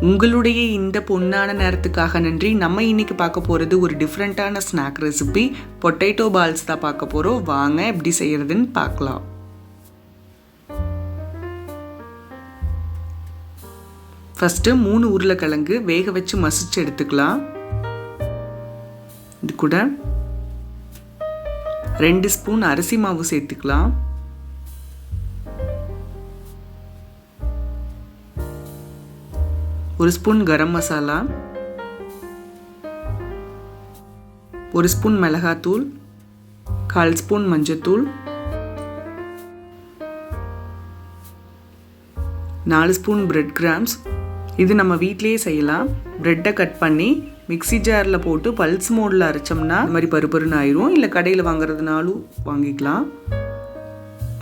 உங்களுடைய இந்த பொன்னான நேரத்துக்காக நன்றி. நம்ம இன்னைக்கு பார்க்க போகிறது ஒரு டிஃப்ரெண்ட்டான ஸ்நாக் ரெசிபி, பொட்டேட்டோ பால்ஸ் தான் பார்க்க போகிறோம். வாங்க எப்படி செய்கிறதுன்னு பார்க்கலாம். ஃபஸ்ட்டு 3 உருளைக்கிழங்கு வேக வச்சு மசிச்சு எடுத்துக்கலாம். இது கூட 2 ஸ்பூன் அரிசி மாவு சேர்த்துக்கலாம். ஒரு ஸ்பூன் கரம் மசாலா, ஒரு ஸ்பூன் மிளகாத்தூள், 1/4 ஸ்பூன் மஞ்சத்தூள், 4 ஸ்பூன் பிரெட் கிராம்ஸ். இது நம்ம வீட்டிலேயே செய்யலாம். பிரெட்டை கட் பண்ணி மிக்ஸி ஜாரில் போட்டு பல்ஸ் மோடில் அரைச்சோம்னா இந்த மாதிரி பருப்பருன்னு ஆயிரும். இல்லை கடையில் வாங்குறதுனாலும் வாங்கிக்கலாம்.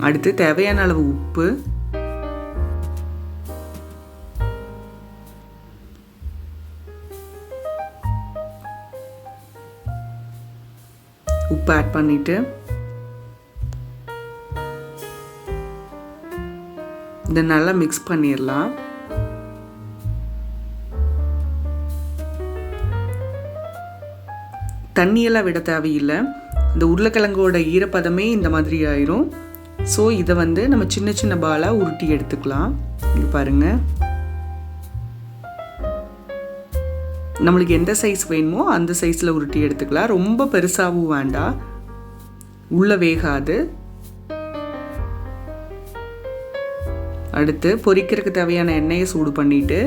அடுத்து தேவையான அளவு உப்பு, உப்பு ஆட் பண்ணிட்டு இதை நல்லா மிக்ஸ் பண்ணிடலாம். தண்ணியெல்லாம் விட தேவையில்லை. இந்த உருளைக்கிழங்கோட ஈரப்பதமே இந்த மாதிரி ஆயிரும். ஸோ இதை நம்ம சின்ன சின்ன பாலாக உருட்டி எடுத்துக்கலாம். இங்கே பாருங்கள், நம்மளுக்கு எந்த சைஸ் வேணுமோ அந்த சைஸில் உருட்டி எடுத்துக்கலாம். ரொம்ப பெருசாகவும் வேண்டாம், உள்ளே வேகாது. அடுத்து பொரிக்கிறதுக்கு தேவையான எண்ணெயை சூடு பண்ணிவிட்டு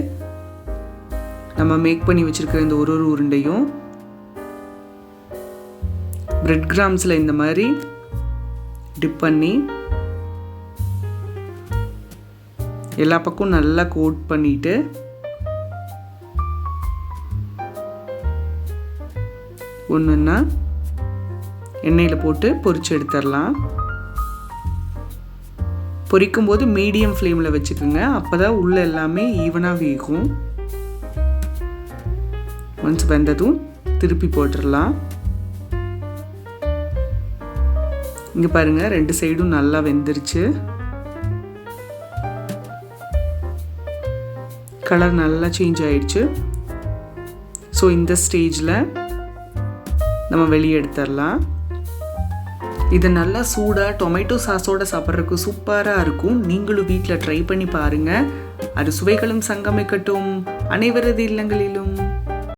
நம்ம மேக் பண்ணி வச்சுருக்கிற இந்த ஒரு உருண்டையும் பிரெட் கிராம்ஸில் இந்த மாதிரி டிப் பண்ணி எல்லா பக்கம் நல்லா கோட் பண்ணிவிட்டு ஒன்றுன்னா எண்ணெயில் போட்டு பொரிச்சு எடுத்துடலாம். பொரிக்கும்போது மீடியம் ஃப்ளேமில் வச்சுக்கோங்க, அப்போ தான் உள்ளே எல்லாமே ஈவனாக வேகும். ஒன்ஸ் வெந்ததும் திருப்பி போட்டுடலாம். இங்கே பாருங்கள், 2 சைடும் நல்லா வெந்துருச்சு. கலர் நல்லா சேஞ்ச் ஆயிடுச்சு. ஸோ இந்த ஸ்டேஜில் நம்ம வெளியே எடுத்துடலாம். இது நல்லா சூடாக டொமேட்டோ சாஸோட சாப்பிட்றதுக்கு சூப்பராக இருக்கும். நீங்களும் வீட்டில் ட்ரை பண்ணி பாருங்கள். அது சுவைகளும் சங்கமிக்கட்டும் அனைவரது இல்லங்களிலும்.